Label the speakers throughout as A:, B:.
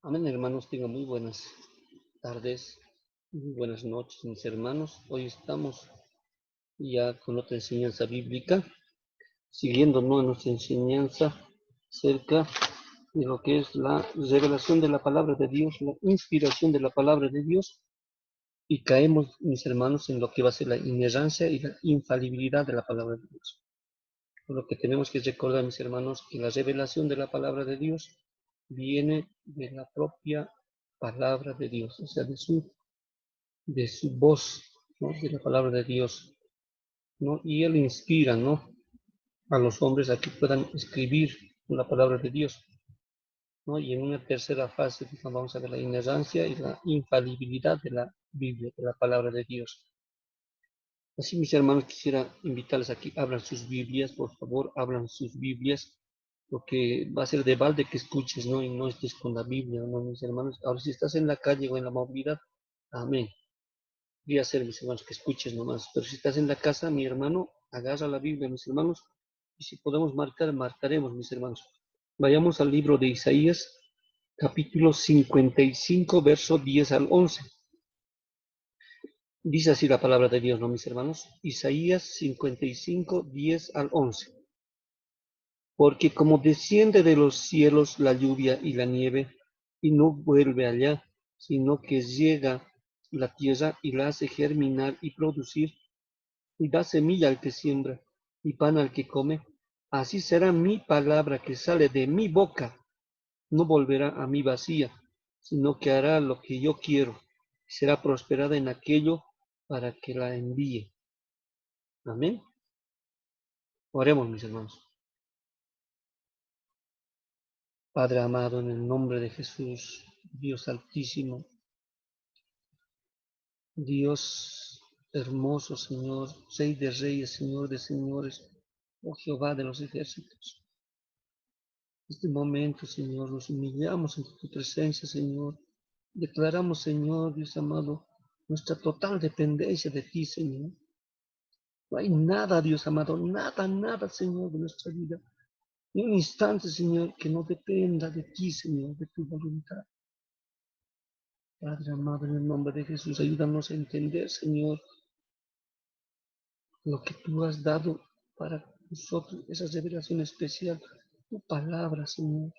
A: Amén, hermanos, tengan muy buenas tardes, muy buenas noches, mis hermanos. Hoy estamos ya con otra enseñanza bíblica, siguiendo, ¿no?, nuestra enseñanza acerca de lo que es la revelación de la palabra de Dios, la inspiración de la palabra de Dios, y caemos, mis hermanos, en lo que va a ser la inerrancia y la infalibilidad de la palabra de Dios. Por lo que tenemos que recordar, mis hermanos, que la revelación de la palabra de Dios viene de la propia palabra de Dios, o sea, de su voz, ¿no?, de la palabra de Dios, ¿no? Y Él inspira, ¿no?, a los hombres a que puedan escribir la palabra de Dios, ¿no? Y en una tercera fase, vamos a ver la inerrancia y la infalibilidad de la Biblia, de la palabra de Dios. Así, mis hermanos, quisiera invitarles aquí, abran sus Biblias, por favor, abran sus Biblias, porque va a ser de balde que escuches, ¿no? Y no estés con la Biblia, ¿no, mis hermanos? Ahora, si estás en la calle o en la movilidad, amén. Podría ser, mis hermanos, que escuches nomás. Pero si estás en la casa, mi hermano, agarra la Biblia, mis hermanos, y si podemos marcar, marcaremos, mis hermanos. Vayamos al libro de Isaías, capítulo 55, verso 10 al 11. Dice así la palabra de Dios, ¿no, mis hermanos? Isaías 55, 10 al 11. Porque como desciende de los cielos la lluvia y la nieve, y no vuelve allá, sino que llega la tierra y la hace germinar y producir, y da semilla al que siembra, y pan al que come, así será mi palabra que sale de mi boca, no volverá a mí vacía, sino que hará lo que yo quiero, y será prosperada en aquello para que la envíe. Amén. Oremos, mis hermanos. Padre amado, en el nombre de Jesús, Dios altísimo, Dios hermoso, Señor, Rey de reyes, Señor de señores, oh Jehová de los ejércitos. En este momento, Señor, nos humillamos ante tu presencia, Señor. Declaramos, Señor, Dios amado, nuestra total dependencia de ti, Señor. No hay nada, Dios amado, nada, nada, Señor, de nuestra vida. Ni un instante, Señor, que no dependa de ti, Señor, de tu voluntad. Padre amado, en el nombre de Jesús, ayúdanos a entender, Señor, lo que tú has dado para nosotros, esa revelación especial, tu palabra, Señor.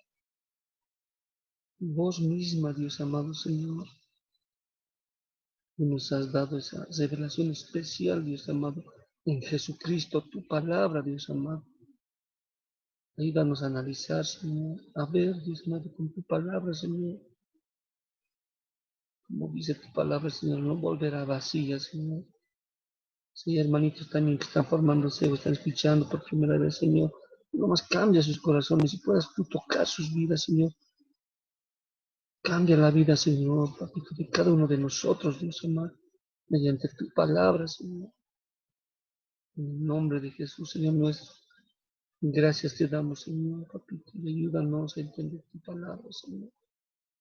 A: Vos misma, Dios amado, Señor, y nos has dado esa revelación especial, Dios amado, en Jesucristo, tu palabra, Dios amado. Ayúdanos a analizar, Señor, a ver, Dios amado, con tu palabra, Señor. Como dice tu palabra, Señor, no volverá vacía, Señor. Sí, hermanitos también que están formándose o están escuchando por primera vez, Señor. Nomás cambia sus corazones y puedas tú tocar sus vidas, Señor. Cambia la vida, Señor, papito, de cada uno de nosotros, Dios amado, mediante tu palabra, Señor. En el nombre de Jesús, Señor nuestro. Gracias te damos, Señor, papito, y ayúdanos a entender tu palabra, Señor.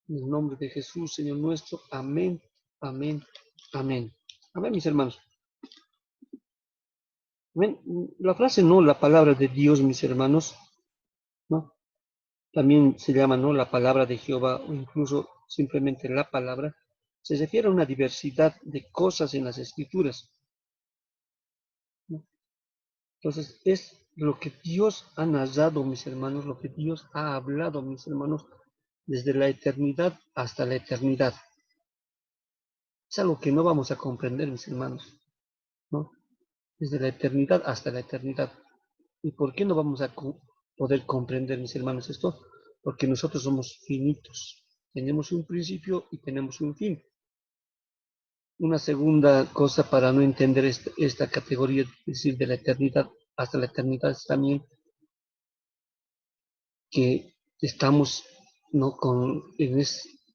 A: En el nombre de Jesús, Señor nuestro. Amén, amén, amén. Amén, mis hermanos. Amén. La frase no, la palabra de Dios, mis hermanos, ¿no? También se llama, ¿no?, la palabra de Jehová, o incluso simplemente la palabra. Se refiere a una diversidad de cosas en las escrituras, ¿no? Entonces, es lo que Dios ha narrado, mis hermanos, lo que Dios ha hablado, mis hermanos, desde la eternidad hasta la eternidad. Es algo que no vamos a comprender, mis hermanos, ¿no? Desde la eternidad hasta la eternidad. ¿Y por qué no vamos a poder comprender, mis hermanos, esto? Porque nosotros somos finitos. Tenemos un principio y tenemos un fin. Una segunda cosa para no entender esta categoría, es decir, de la eternidad hasta la eternidad, es también que estamos, ¿no?,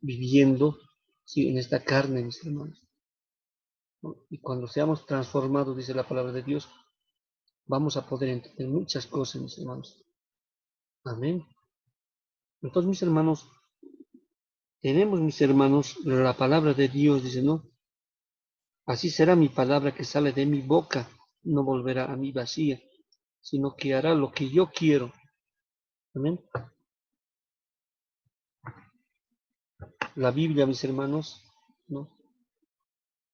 A: viviendo, sí, en esta carne, mis hermanos, ¿no? Y cuando seamos transformados, dice la palabra de Dios, vamos a poder entender muchas cosas, mis hermanos. Amén. Entonces, mis hermanos, tenemos, mis hermanos, la palabra de Dios, dice, ¿no? Así será mi palabra que sale de mi boca, no volverá a mí vacía, sino que hará lo que yo quiero. Amén. La Biblia, mis hermanos, ¿no?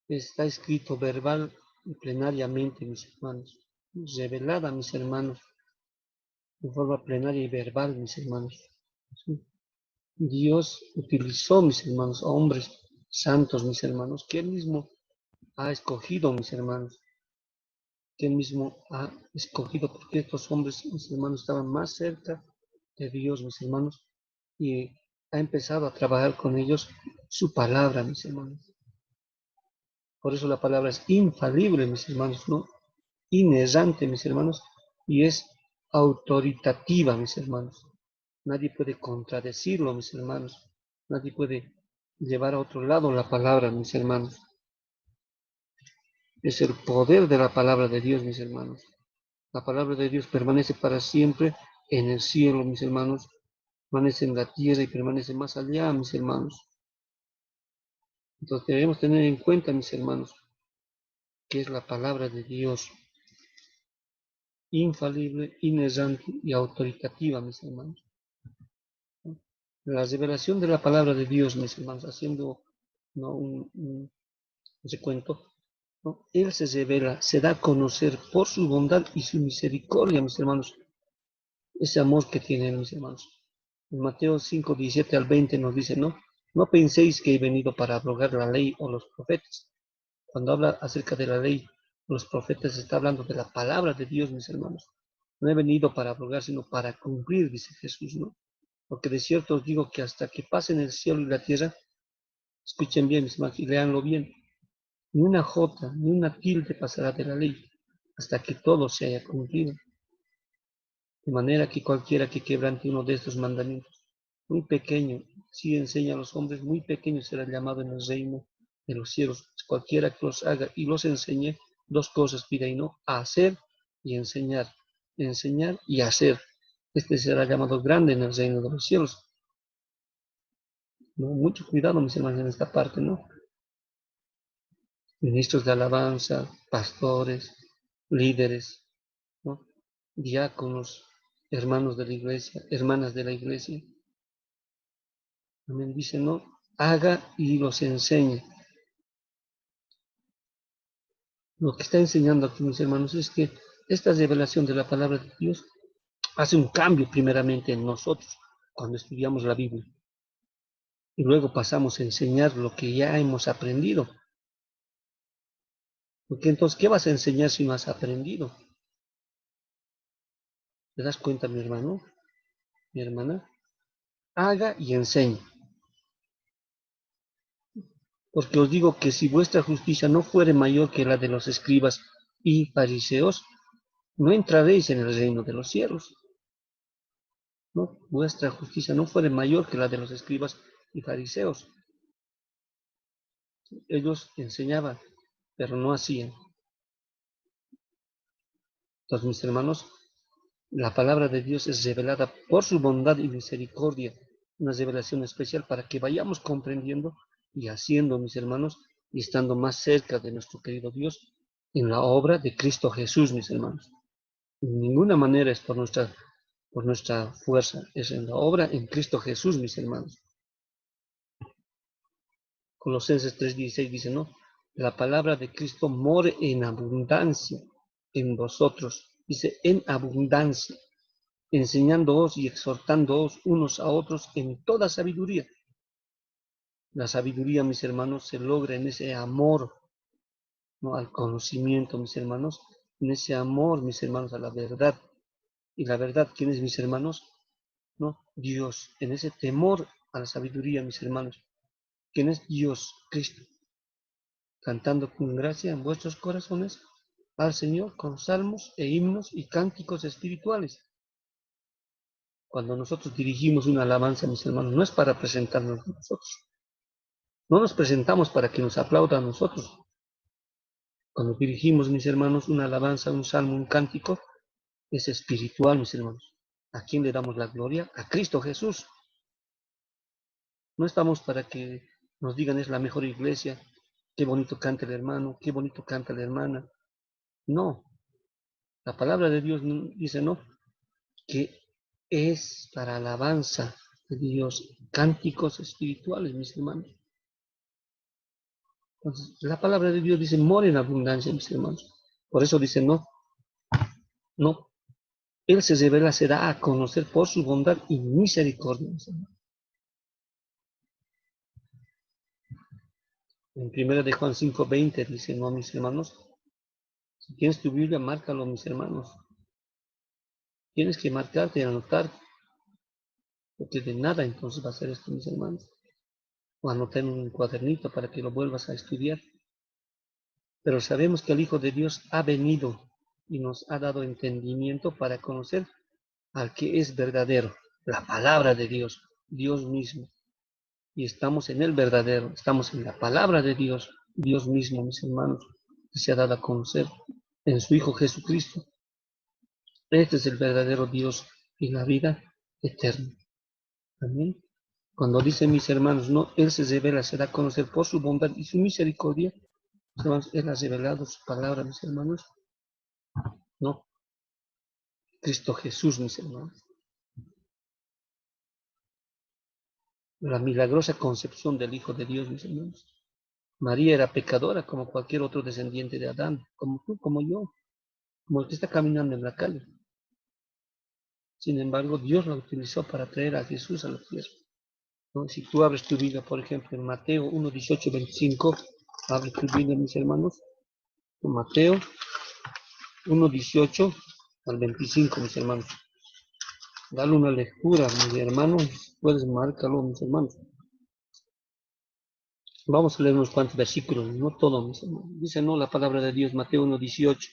A: Está escrito verbal y plenariamente, mis hermanos. Revelada, mis hermanos, en forma plenaria y verbal, mis hermanos. ¿Sí? Dios utilizó, mis hermanos, a hombres santos, mis hermanos, que Él mismo ha escogido, mis hermanos, que Él mismo ha escogido, porque estos hombres, mis hermanos, estaban más cerca de Dios, mis hermanos, y ha empezado a trabajar con ellos su palabra, mis hermanos. Por eso la palabra es infalible, mis hermanos, ¿no? Inerrante, mis hermanos, y es autoritativa, mis hermanos. Nadie puede contradecirlo, mis hermanos. Nadie puede llevar a otro lado la palabra, mis hermanos. Es el poder de la palabra de Dios, mis hermanos. La palabra de Dios permanece para siempre en el cielo, mis hermanos. Permanece en la tierra y permanece más allá, mis hermanos. Entonces debemos tener en cuenta, mis hermanos, que es la palabra de Dios, infalible, inerrante y autoritativa, mis hermanos. La revelación de la palabra de Dios, mis hermanos, haciendo, ¿no?, un recuento, ¿no? Él se revela, se da a conocer por su bondad y su misericordia, mis hermanos, ese amor que tiene, mis hermanos. En Mateo 5, 17 al 20 nos dice, ¿no? No penséis que he venido para abrogar la ley o los profetas. Cuando habla acerca de la ley, los profetas está hablando de la palabra de Dios, mis hermanos. No he venido para abrogar, sino para cumplir, dice Jesús, ¿no? Porque de cierto os digo que hasta que pasen el cielo y la tierra, escuchen bien, mis hermanos, y leanlo bien, ni una jota, ni una tilde pasará de la ley, hasta que todo se haya cumplido. De manera que cualquiera que quebrante uno de estos mandamientos, muy pequeño, si enseña a los hombres, muy pequeño será llamado en el reino de los cielos. Cualquiera que los haga y los enseñe, dos cosas pide y no, a hacer y enseñar. Enseñar y hacer. Este será llamado grande en el reino de los cielos. ¿No? Mucho cuidado, mis hermanos, en esta parte, ¿no? Ministros de alabanza, pastores, líderes, ¿no? Diáconos, hermanos de la iglesia, hermanas de la iglesia. También dice, ¿no? Haga y los enseñe. Lo que está enseñando aquí, mis hermanos, es que esta revelación de la palabra de Dios hace un cambio primeramente en nosotros cuando estudiamos la Biblia. Y luego pasamos a enseñar lo que ya hemos aprendido. Porque entonces, ¿qué vas a enseñar si no has aprendido? ¿Te das cuenta, mi hermano, mi hermana? Haga y enseñe. Porque os digo que si vuestra justicia no fuere mayor que la de los escribas y fariseos, no entraréis en el reino de los cielos. ¿No? Vuestra justicia no fuere mayor que la de los escribas y fariseos. Ellos enseñaban, pero no hacían. Entonces, mis hermanos, la palabra de Dios es revelada por su bondad y misericordia, una revelación especial para que vayamos comprendiendo y haciendo, mis hermanos, y estando más cerca de nuestro querido Dios en la obra de Cristo Jesús, mis hermanos. De ninguna manera es por nuestra fuerza, es en la obra en Cristo Jesús, mis hermanos. Colosenses 3:16 dice, ¿no? La palabra de Cristo more en abundancia en vosotros, dice, en abundancia, enseñándoos y exhortándoos unos a otros en toda sabiduría. La sabiduría, mis hermanos, se logra en ese amor, ¿no?, al conocimiento, mis hermanos, en ese amor, mis hermanos, a la verdad. Y la verdad, ¿quién es, mis hermanos? ¿No? Dios, en ese temor a la sabiduría, mis hermanos. ¿Quién es Dios? Cristo. Cantando con gracia en vuestros corazones al Señor con salmos e himnos y cánticos espirituales. Cuando nosotros dirigimos una alabanza, mis hermanos, no es para presentarnos a nosotros. No nos presentamos para que nos aplaudan a nosotros. Cuando dirigimos, mis hermanos, una alabanza, un salmo, un cántico, es espiritual, mis hermanos. ¿A quién le damos la gloria? A Cristo Jesús. No estamos para que nos digan es la mejor iglesia, qué bonito canta el hermano, qué bonito canta la hermana. No, la palabra de Dios dice, no, que es para alabanza de Dios, cánticos espirituales, mis hermanos. Entonces, la palabra de Dios dice, mora en abundancia, mis hermanos. Por eso dice, no, no. Él se revela, se da a conocer por su bondad y misericordia, mis hermanos. En 1 de Juan 5:20 dice, no, mis hermanos, si tienes tu Biblia, márcalo, mis hermanos. Tienes que marcarte y anotar, porque de nada entonces va a ser esto, mis hermanos. O anotar en un cuadernito para que lo vuelvas a estudiar. Pero sabemos que el Hijo de Dios ha venido y nos ha dado entendimiento para conocer al que es verdadero, la palabra de Dios, Dios mismo. Y estamos en el verdadero, estamos en la palabra de Dios, Dios mismo, mis hermanos, que se ha dado a conocer en su Hijo Jesucristo. Este es el verdadero Dios y la vida eterna. Amén. Cuando dice mis hermanos, no, Él se revela, se da a conocer por su bondad y su misericordia. Hermanos, Él ha revelado su palabra, mis hermanos. No, Cristo Jesús, mis hermanos. La milagrosa concepción del Hijo de Dios, mis hermanos. María era pecadora como cualquier otro descendiente de Adán, como tú, como yo, como el que está caminando en la calle. Sin embargo, Dios la utilizó para traer a Jesús a la tierra, ¿no? Si tú abres tu Biblia, por ejemplo, en Mateo 1, 18, 25, abre tu Biblia, mis hermanos, en Mateo 1, 18 al 25, mis hermanos. Dale una lectura, mis hermanos, puedes marcarlo, mis hermanos. Vamos a leer unos cuantos versículos, no todo, mis hermanos. Dice, no, la palabra de Dios, Mateo 1, 18.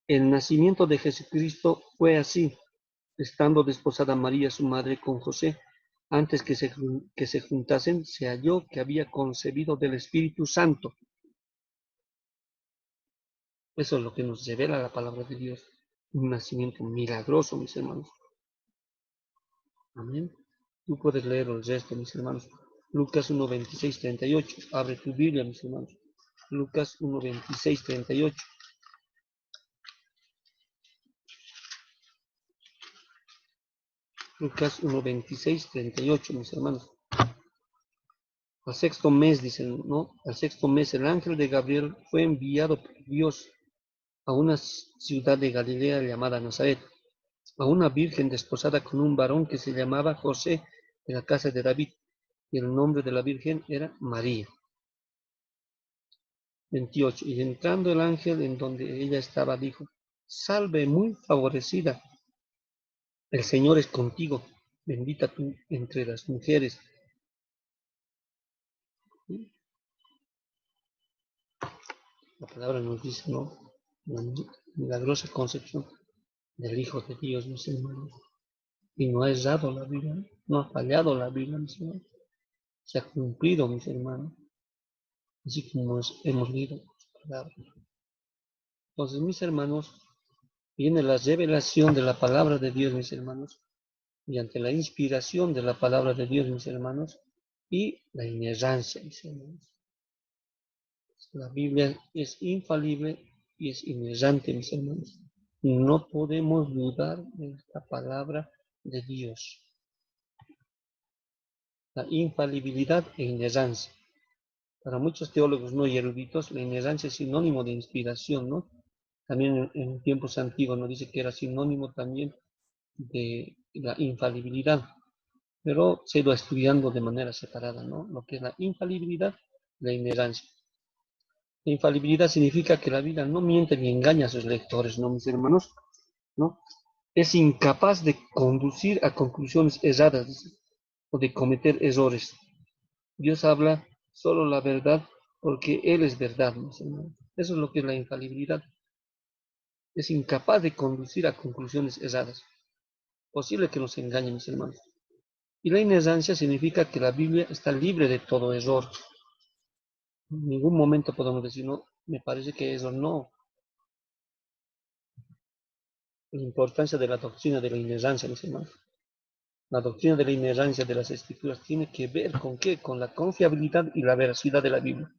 A: El nacimiento de Jesucristo fue así, estando desposada María, su madre, con José. Antes que se juntasen, se halló que había concebido del Espíritu Santo. Eso es lo que nos revela la palabra de Dios. Un nacimiento milagroso, mis hermanos. Amén. Tú puedes leer el resto, mis hermanos. Lucas 1, 26, 38. Abre tu Biblia, mis hermanos. Lucas 1, 26, 38. Lucas 1, 26, 38, mis hermanos. Al sexto mes, dicen, ¿no? Al sexto mes el ángel de Gabriel fue enviado por Dios a una ciudad de Galilea llamada Nazaret, a una virgen desposada con un varón que se llamaba José de la casa de David, y el nombre de la virgen era María. 28. Y entrando el ángel en donde ella estaba, dijo, salve muy favorecida, el Señor es contigo, bendita tú entre las mujeres. La palabra nos dice, ¿no? La milagrosa concepción del Hijo de Dios, mis hermanos. Y no ha errado la Biblia, no ha fallado la Biblia, mis hermanos. Se ha cumplido, mis hermanos, así como hemos leído su palabra. Entonces, mis hermanos, viene la revelación de la palabra de Dios, mis hermanos, mediante la inspiración de la palabra de Dios, mis hermanos, y la inerrancia, mis hermanos. La Biblia es infalible y es inerrante, mis hermanos. No podemos dudar de esta palabra de Dios. La infalibilidad e inerrancia. Para muchos teólogos no y eruditos, la inerrancia es sinónimo de inspiración, ¿no? También en tiempos antiguos nos dice que era sinónimo también de la infalibilidad, pero se lo estudiando de manera separada, ¿no? Lo que es la infalibilidad, la inerrancia. La infalibilidad significa que la Biblia no miente ni engaña a sus lectores, ¿no, mis hermanos? ¿No? Es incapaz de conducir a conclusiones erradas o de cometer errores. Dios habla solo la verdad porque Él es verdad, mis hermanos. Eso es lo que es la infalibilidad. Es incapaz de conducir a conclusiones erradas. Posible que nos engañe, mis hermanos. Y la inerrancia significa que la Biblia está libre de todo error. En ningún momento podemos decir, no, me parece que eso no. La importancia de la doctrina de la inerrancia, mis hermanos. La doctrina de la inerrancia de las Escrituras tiene que ver con qué, con la confiabilidad y la veracidad de la Biblia.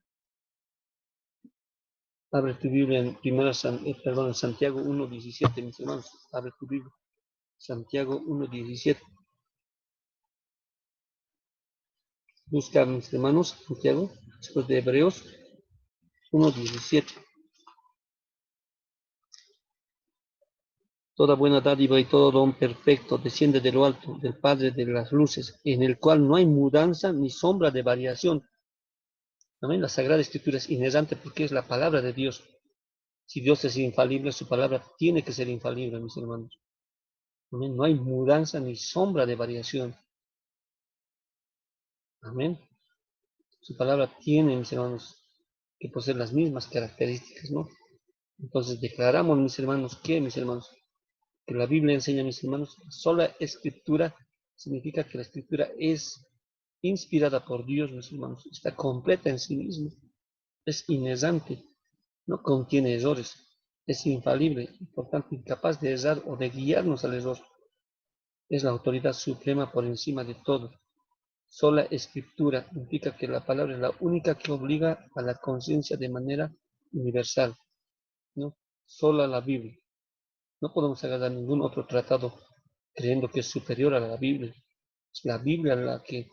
A: Abre tu Biblia en, en Santiago 1.17, mis hermanos. Abre tu Biblia. Santiago 1.17. Busca, mis hermanos, Santiago, después de Hebreos 1:17. Toda buena dádiva y todo don perfecto desciende de lo alto, del Padre de las luces, en el cual no hay mudanza ni sombra de variación. Amén. La Sagrada Escritura es inerrante porque es la palabra de Dios. Si Dios es infalible, su palabra tiene que ser infalible, mis hermanos. Amén. No hay mudanza ni sombra de variación. Amén. Su palabra tiene, mis hermanos, que poseer las mismas características, ¿no? Entonces declaramos, mis hermanos, que la Biblia enseña, mis hermanos, sola escritura significa que la escritura es inspirada por Dios, mis hermanos, está completa en sí misma, es inerrante, no contiene errores, es infalible y por tanto incapaz de errar o de guiarnos al error. Es la autoridad suprema por encima de todo. Sola escritura implica que la palabra es la única que obliga a la conciencia de manera universal, ¿no? Sola la Biblia. No podemos agarrar ningún otro tratado creyendo que es superior a la Biblia. Es la Biblia la que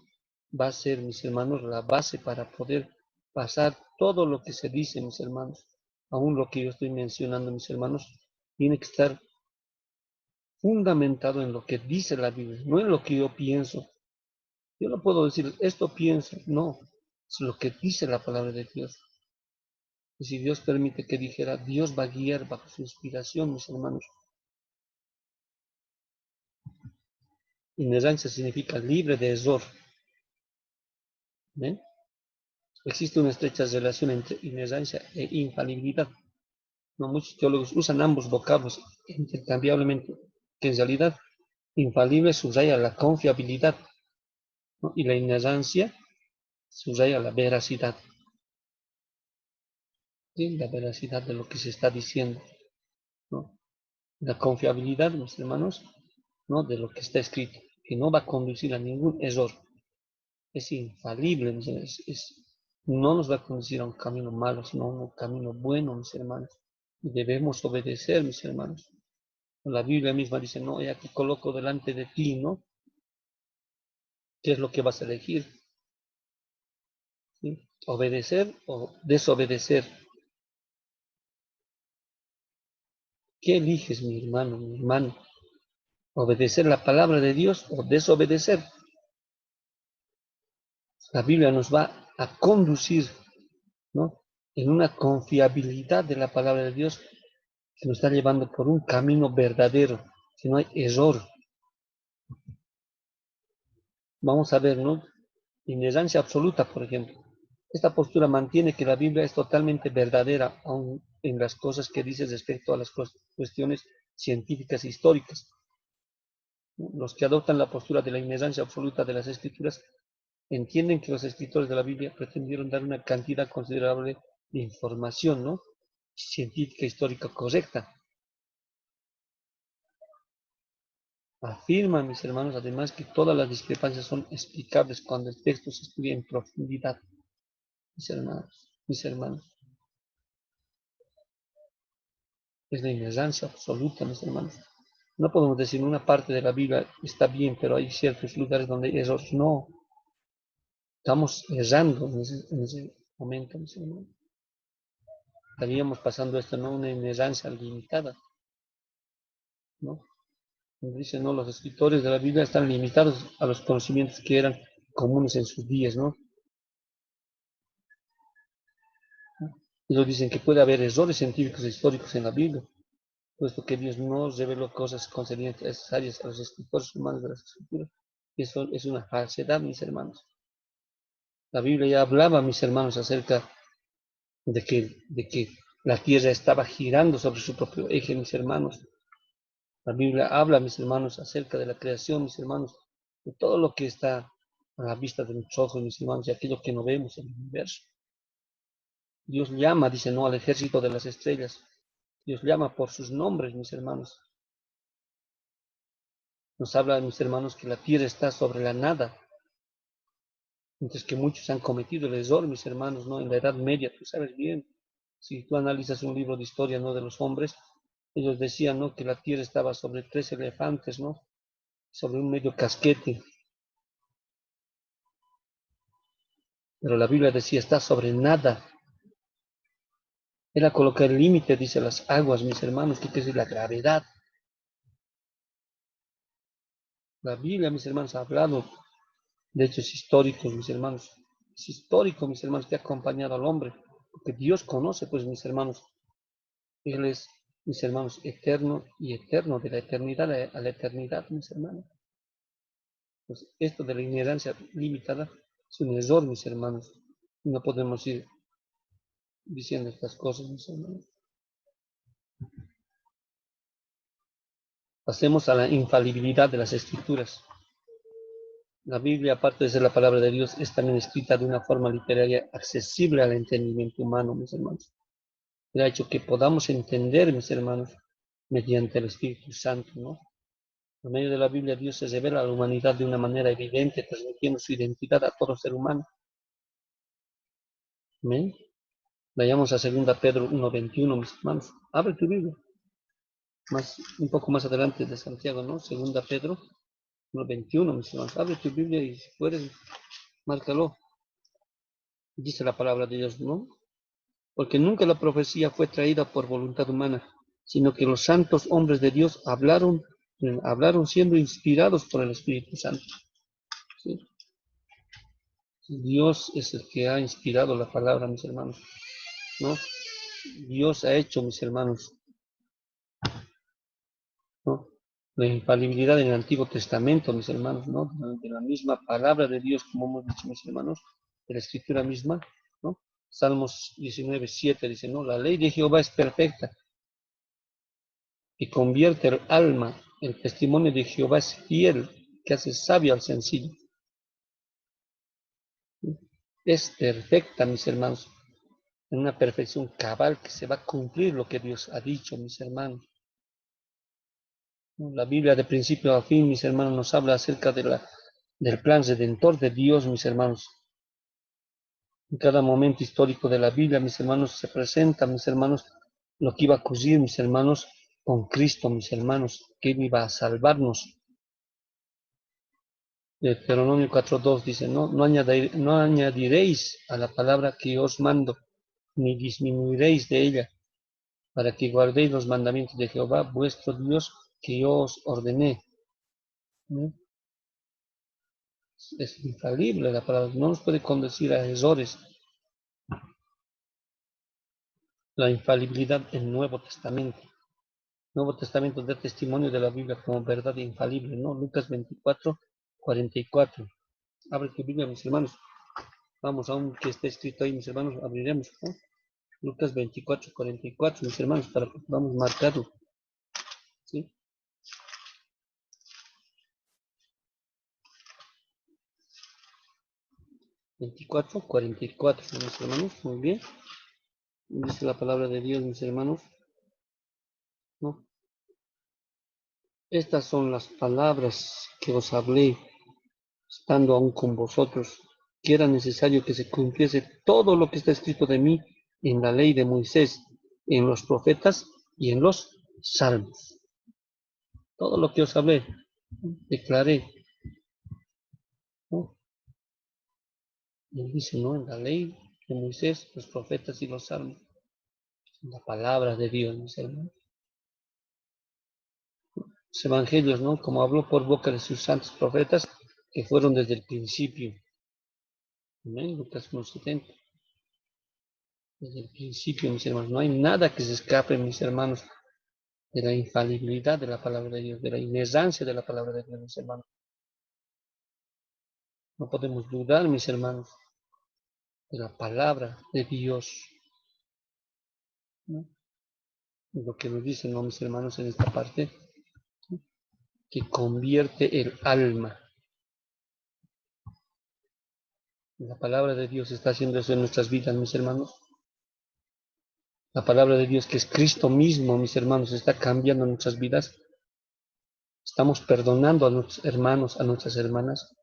A: va a ser, mis hermanos, la base para poder pasar todo lo que se dice, mis hermanos. Aún lo que yo estoy mencionando, mis hermanos, tiene que estar fundamentado en lo que dice la Biblia, no en lo que yo pienso. Yo no puedo decir, esto pienso, no, es lo que dice la palabra de Dios. Y si Dios permite que dijera, Dios va a guiar bajo su inspiración, mis hermanos. Inerrancia significa libre de error. ¿Ven? Existe una estrecha relación entre inerrancia e infalibilidad. No, muchos teólogos usan ambos vocablos intercambiablemente, que en realidad infalible subraya la confiabilidad, ¿no? Y la inerrancia subraya la veracidad, ¿sí? La veracidad de lo que se está diciendo, ¿no? La confiabilidad, mis hermanos, ¿no? De lo que está escrito, que no va a conducir a ningún error, es infalible, no nos va a conducir a un camino malo, sino a un camino bueno, mis hermanos. Y debemos obedecer, mis hermanos. La Biblia misma dice, no, ya que coloco delante de ti, ¿no? ¿Qué es lo que vas a elegir? ¿Sí? ¿Obedecer o desobedecer? ¿Qué eliges, mi hermano, mi hermano? ¿Obedecer la palabra de Dios o desobedecer? La Biblia nos va a conducir, ¿no? En una confiabilidad de la palabra de Dios que nos está llevando por un camino verdadero, que no hay error. Vamos a ver, ¿no? Ignorancia absoluta, por ejemplo. Esta postura mantiene que la Biblia es totalmente verdadera, aun en las cosas que dice respecto a las cuestiones científicas e históricas. Los que adoptan la postura de la ignorancia absoluta de las Escrituras entienden que los escritores de la Biblia pretendieron dar una cantidad considerable de información, ¿no? Científica, histórica correcta. Afirman, mis hermanos, además que todas las discrepancias son explicables cuando el texto se estudia en profundidad. Mis hermanos, es la ignorancia absoluta, mis hermanos. No podemos decir una parte de la Biblia está bien, pero hay ciertos lugares donde hay errores. No, estamos errando en ese momento, mis hermanos. Estaríamos pasando esto, ¿no? Una ignorancia limitada, ¿no? Como dicen, ¿no? Los escritores de la Biblia están limitados a los conocimientos que eran comunes en sus días, ¿no? Ellos dicen que puede haber errores científicos e históricos en la Biblia, puesto que Dios no reveló cosas concernientes a esas áreas a los escritores humanos de las escrituras. Y eso es una falsedad, mis hermanos. La Biblia ya hablaba, mis hermanos, acerca de que la tierra estaba girando sobre su propio eje, mis hermanos. La Biblia habla, mis hermanos, acerca de la creación, mis hermanos, de todo lo que está a la vista de nuestros ojos, mis hermanos, y aquello que no vemos en el universo. Dios llama, dice, no, al ejército de las estrellas. Dios llama por sus nombres, mis hermanos. Nos habla, mis hermanos, que la tierra está sobre la nada. Mientras que muchos han cometido el error, mis hermanos, ¿no? En la Edad Media, tú sabes bien, si tú analizas un libro de historia, ¿no? De los hombres, ellos decían, ¿no? Que la tierra estaba sobre 3 elefantes, ¿no? Sobre un medio casquete. Pero la Biblia decía, está sobre nada. Era colocar el límite, dice, las aguas, mis hermanos, que es la gravedad. La Biblia, mis hermanos, ha hablado de hechos históricos, mis hermanos. Es histórico, mis hermanos, que ha acompañado al hombre. Porque Dios conoce, pues, mis hermanos. Él es, mis hermanos, eterno y eterno, de la eternidad a la eternidad, mis hermanos. Pues esto de la ignorancia limitada es un error, mis hermanos. No podemos ir diciendo estas cosas, mis hermanos. Pasemos a la infalibilidad de las escrituras. La Biblia, aparte de ser la palabra de Dios, es también escrita de una forma literaria accesible al entendimiento humano, mis hermanos. Él ha hecho que podamos entender, mis hermanos, mediante el Espíritu Santo, ¿no? Por medio de la Biblia, Dios se revela a la humanidad de una manera evidente, transmitiendo su identidad a todo ser humano. ¿Amén? Vayamos a 2 Pedro 1:21, mis hermanos. Abre tu Biblia. Un poco más adelante de Santiago, ¿no? 2 Pedro 1:21, mis hermanos. Abre tu Biblia y si puedes, márcalo. Dice la palabra de Dios, ¿no? Porque nunca la profecía fue traída por voluntad humana, sino que los santos hombres de Dios hablaron siendo inspirados por el Espíritu Santo. ¿Sí? Dios es el que ha inspirado la palabra, mis hermanos, ¿no? Dios ha hecho, mis hermanos, ¿no? La infalibilidad en el Antiguo Testamento, mis hermanos, ¿no? De la misma palabra de Dios, como hemos dicho, mis hermanos, de la Escritura misma, ¿no? Salmos 19:7 dice, ¿no? La ley de Jehová es perfecta y convierte el alma. El testimonio de Jehová es fiel, que hace sabio al sencillo. Es perfecta, mis hermanos, en una perfección cabal que se va a cumplir lo que Dios ha dicho, mis hermanos. La Biblia de principio a fin, mis hermanos, nos habla acerca del plan redentor de Dios, mis hermanos. En cada momento histórico de la Biblia, mis hermanos, se presenta, mis hermanos, lo que iba a ocurrir, mis hermanos, con Cristo, mis hermanos, que Él iba a salvarnos. Deuteronomio 4:2 dice, no añadiréis a la palabra que os mando, ni disminuiréis de ella, para que guardéis los mandamientos de Jehová, vuestro Dios, que yo os ordené. ¿No? Es infalible la palabra, no nos puede conducir a errores. La infalibilidad del Nuevo Testamento. Nuevo Testamento da testimonio de la Biblia como verdad infalible, ¿no? Lucas 24:44. Abre tu Biblia, mis hermanos. Vamos, aunque esté escrito ahí, mis hermanos, abriremos, ¿no? Lucas 24:44, mis hermanos, para que podamos marcarlo. ¿Sí? 24:44, mis hermanos, muy bien. Dice la palabra de Dios, mis hermanos, ¿no? Estas son las palabras que os hablé, estando aún con vosotros, que era necesario que se cumpliese todo lo que está escrito de mí en la ley de Moisés, en los profetas y en los salmos. Todo lo que os hablé, declaré, ¿no? Y dice, ¿no? En la ley de Moisés, los profetas y los salmos. La palabra de Dios, mis hermanos. Los evangelios, ¿no? Como habló por boca de sus santos profetas, que fueron desde el principio. Amén. Lucas 1:70. Desde el principio, mis hermanos. No hay nada que se escape, mis hermanos, de la infalibilidad de la palabra de Dios, de la inerrancia de la palabra de Dios, mis hermanos. No podemos dudar, mis hermanos, de la palabra de Dios, ¿no? Lo que nos dicen, ¿no, mis hermanos, en esta parte? Que convierte el alma. La palabra de Dios está haciendo eso en nuestras vidas, mis hermanos. La palabra de Dios, que es Cristo mismo, mis hermanos, está cambiando nuestras vidas. Estamos perdonando a nuestros hermanos, a nuestras hermanas.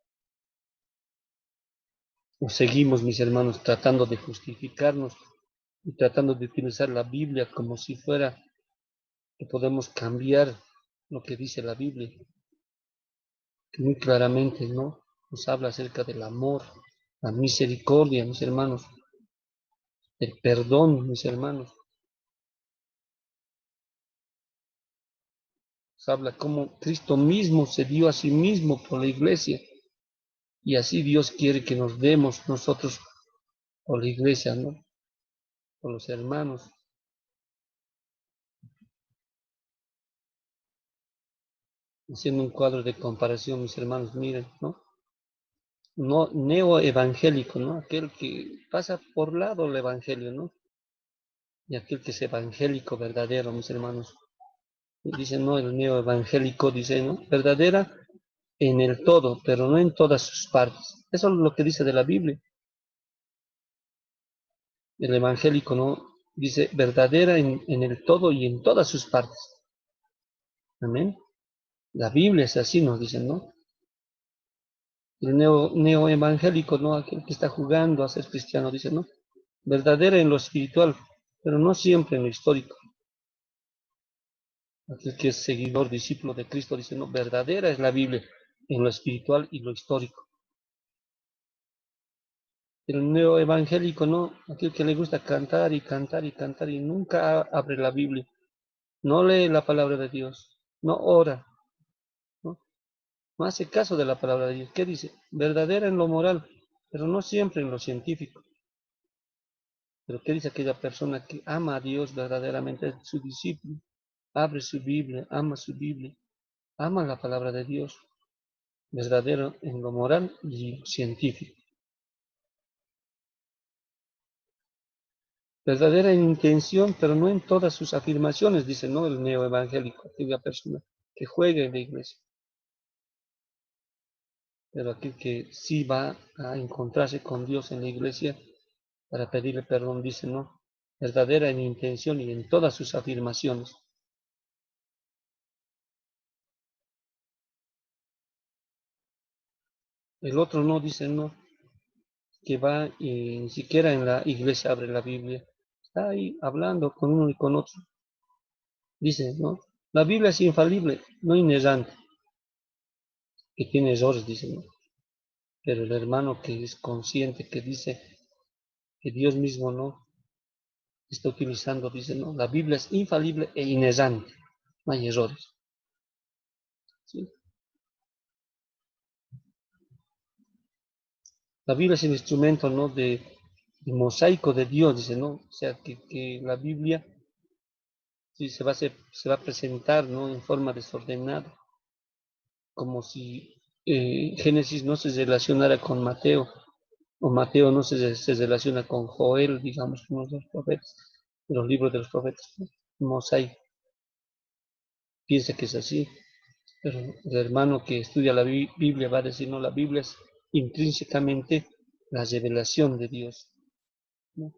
A: O seguimos, mis hermanos, tratando de justificarnos y tratando de utilizar la Biblia como si fuera que podemos cambiar lo que dice la Biblia, que muy claramente, ¿no? Nos habla acerca del amor, la misericordia, mis hermanos, el perdón, mis hermanos. Se habla como Cristo mismo se dio a sí mismo por la iglesia. Y así Dios quiere que nos demos nosotros por la iglesia, ¿no? Por los hermanos. Haciendo un cuadro de comparación, mis hermanos, miren, ¿no? No neoevangélico, ¿no? Aquel que pasa por lado el evangelio, ¿no? Y aquel que es evangélico verdadero, mis hermanos. Y dice, no, el neoevangélico dice, ¿no? Verdadera en el todo, pero no en todas sus partes. Eso es lo que dice de la Biblia. El evangélico, ¿no? Dice, verdadera en el todo y en todas sus partes. Amén. La Biblia es así, nos dicen, ¿no? El neoevangélico, ¿no? Aquel que está jugando a ser cristiano, dice, ¿no? Verdadera en lo espiritual, pero no siempre en lo histórico. Aquel que es seguidor, discípulo de Cristo, dice, no, verdadera es la Biblia en lo espiritual y lo histórico. El neoevangélico, ¿no? Aquel que le gusta cantar y cantar y cantar y nunca abre la Biblia, no lee la palabra de Dios, no ora, ¿no? No hace caso de la palabra de Dios. ¿Qué dice? Verdadera en lo moral, pero no siempre en lo científico. Pero ¿qué dice aquella persona que ama a Dios verdaderamente? Es su discípulo, abre su Biblia, ama la palabra de Dios, verdadero en lo moral y científico. Verdadera en intención, pero no en todas sus afirmaciones, dice, ¿no? El neoevangélico, aquella persona que juega en la iglesia. Pero aquel que sí va a encontrarse con Dios en la iglesia para pedirle perdón, dice, ¿no? Verdadera en intención y en todas sus afirmaciones. El otro no dice, no, que va y ni siquiera en la iglesia abre la Biblia. Está ahí hablando con uno y con otro. Dice, ¿no? La Biblia es infalible, no inerrante, que tiene errores, dice, ¿no? Pero el hermano que es consciente, que dice que Dios mismo no está utilizando, dice, no, la Biblia es infalible e inerrante, no hay errores. ¿Sí? La Biblia es el instrumento, ¿no? De mosaico de Dios, dice, ¿no? O sea, que la Biblia sí, se va a presentar, ¿no? En forma desordenada, como si Génesis no se relacionara con Mateo, o Mateo no se relaciona con Joel, digamos, uno de los profetas, de los libros de los profetas, ¿no? Mosaico, piensa que es así, pero el hermano que estudia la Biblia va a decir, no, la Biblia es intrínsecamente la revelación de Dios, ¿no?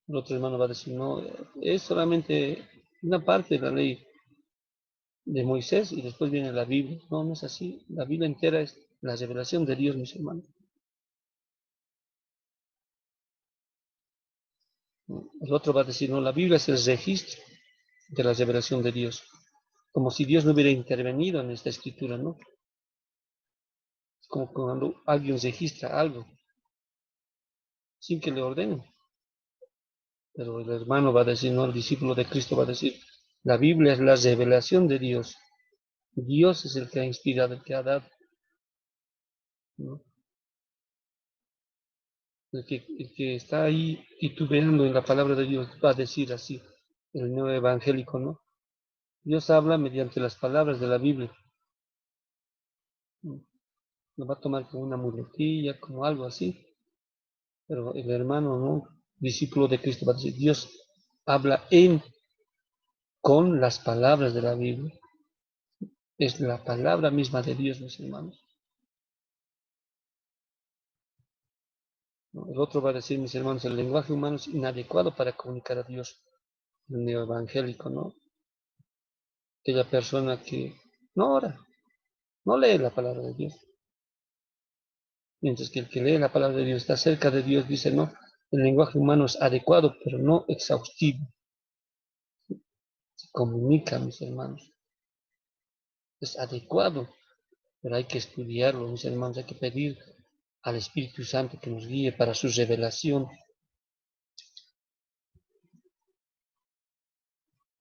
A: El otro hermano va a decir, no, es solamente una parte de la ley de Moisés y después viene la Biblia. No, no es así. La Biblia entera es la revelación de Dios, mis hermanos. El otro va a decir, no, la Biblia es el registro de la revelación de Dios. Como si Dios no hubiera intervenido en esta escritura, ¿no? Es como cuando alguien registra algo sin que le ordenen. Pero el hermano va a decir, no, el discípulo de Cristo va a decir, la Biblia es la revelación de Dios. Dios es el que ha inspirado, el que ha dado, ¿no? El que está ahí titubeando en la palabra de Dios va a decir así, el nuevo evangélico, ¿no? Dios habla mediante las palabras de la Biblia. ¿No? Lo va a tomar como una muletilla, como algo así, pero el hermano, ¿no? Discípulo de Cristo va a decir, Dios habla con las palabras de la Biblia. Es la palabra misma de Dios, mis hermanos. ¿No? El otro va a decir, mis hermanos, el lenguaje humano es inadecuado para comunicar a Dios. El neoevangélico, ¿no? Aquella persona que no ora, no lee la palabra de Dios. Mientras que el que lee la palabra de Dios está cerca de Dios, dice, no, el lenguaje humano es adecuado, pero no exhaustivo. Se comunica, mis hermanos. Es adecuado, pero hay que estudiarlo, mis hermanos, hay que pedir al Espíritu Santo que nos guíe para su revelación.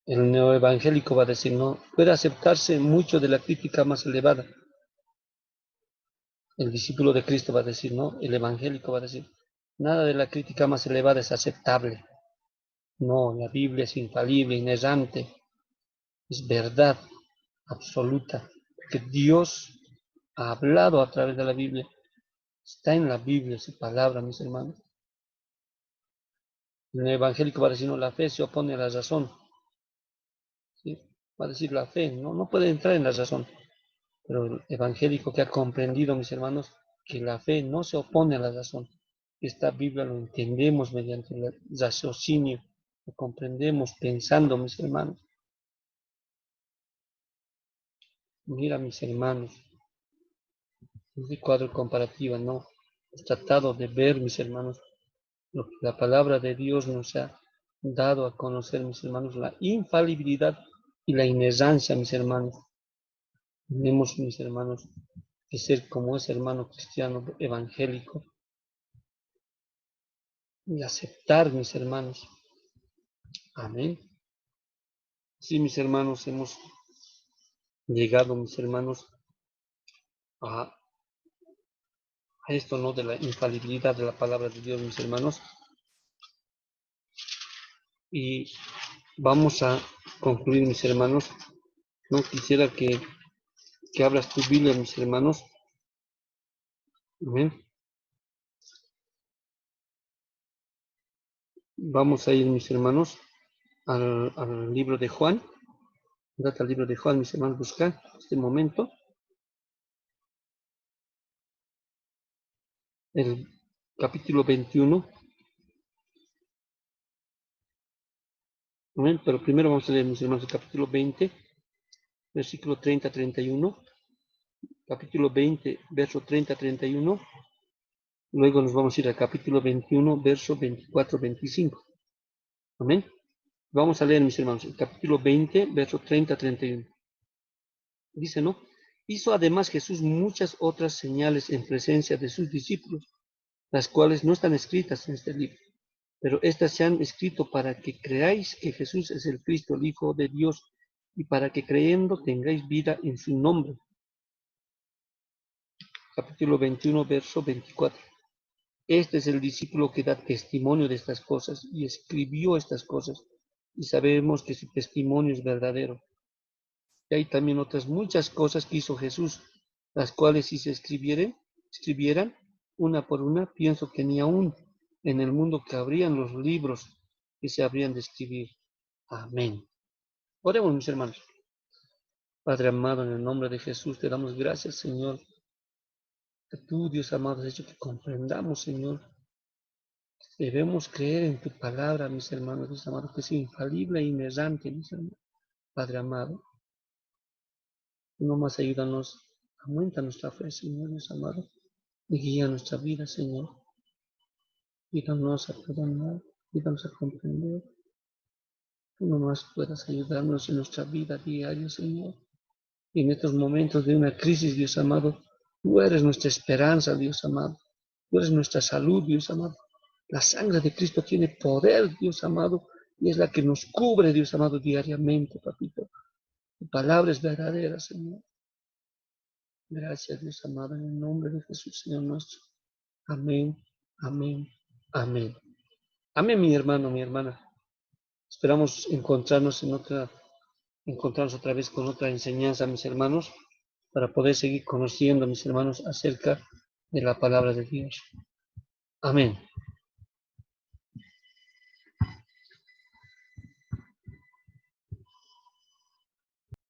A: El neoevangélico va a decir, no, puede aceptarse mucho de la crítica más elevada. El discípulo de Cristo va a decir, no, el evangélico va a decir, nada de la crítica más elevada es aceptable. No, la Biblia es infalible, inerrante, es verdad absoluta, porque Dios ha hablado a través de la Biblia, está en la Biblia su palabra, mis hermanos. El evangélico va a decir, no, la fe se opone a la razón. ¿Sí? Va a decir la fe, no puede entrar en la razón. Pero el evangélico que ha comprendido, mis hermanos, que la fe no se opone a la razón. Esta Biblia lo entendemos mediante el raciocinio, lo comprendemos pensando, mis hermanos. Mira, mis hermanos, este cuadro comparativo, ¿no? He tratado de ver, mis hermanos, lo que la palabra de Dios nos ha dado a conocer, mis hermanos, la infalibilidad y la inerrancia, mis hermanos. Tenemos, mis hermanos, que ser como ese hermano cristiano evangélico y aceptar, mis hermanos. Amén. Sí, mis hermanos, hemos llegado, mis hermanos, a esto, ¿no? De la infalibilidad de la palabra de Dios, mis hermanos. Y vamos a concluir, mis hermanos. No quisiera que abras tu Biblia, mis hermanos. Amén. Vamos a ir, mis hermanos, al libro de Juan. Date al libro de Juan, mis hermanos, buscar este momento. El capítulo 21. Amén. Pero primero vamos a leer, mis hermanos, el capítulo 20, versículo 30 a 31. Capítulo 20, verso 30 a 31. Luego nos vamos a ir al capítulo 21, verso 24 a 25. Amén. Vamos a leer, mis hermanos, el capítulo 20, verso 30 a 31. Dice, ¿no? Hizo además Jesús muchas otras señales en presencia de sus discípulos, las cuales no están escritas en este libro, pero estas se han escrito para que creáis que Jesús es el Cristo, el Hijo de Dios, y para que creyendo tengáis vida en su nombre. Capítulo 21, verso 24. Este es el discípulo que da testimonio de estas cosas y escribió estas cosas, y sabemos que su testimonio es verdadero. Y hay también otras muchas cosas que hizo Jesús, las cuales si se escribieran una por una, pienso que ni aún en el mundo cabrían los libros que se habrían de escribir. Amén. Oremos, mis hermanos. Padre amado, en el nombre de Jesús te damos gracias, Señor, que tú, Dios amado, has hecho que comprendamos, Señor. Debemos creer en tu palabra, mis hermanos, Dios amado, que es infalible e inerrante, mis hermanos. Padre amado, no más ayúdanos, aumenta nuestra fe, Señor, Dios amado, y guía nuestra vida, Señor. Ayúdanos a perdonar, ayúdanos a comprender. Tú nomás puedas ayudarnos en nuestra vida diaria, Señor. Y en estos momentos de una crisis, Dios amado, tú eres nuestra esperanza, Dios amado. Tú eres nuestra salud, Dios amado. La sangre de Cristo tiene poder, Dios amado, y es la que nos cubre, Dios amado, diariamente, papito. Tu palabra es verdadera, Señor. Gracias, Dios amado, en el nombre de Jesús, Señor nuestro. Amén, amén, amén. Amén, mi hermano, mi hermana. Esperamos encontrarnos otra vez con otra enseñanza, mis hermanos, para poder seguir conociendo, mis hermanos, acerca de la palabra de Dios. Amén.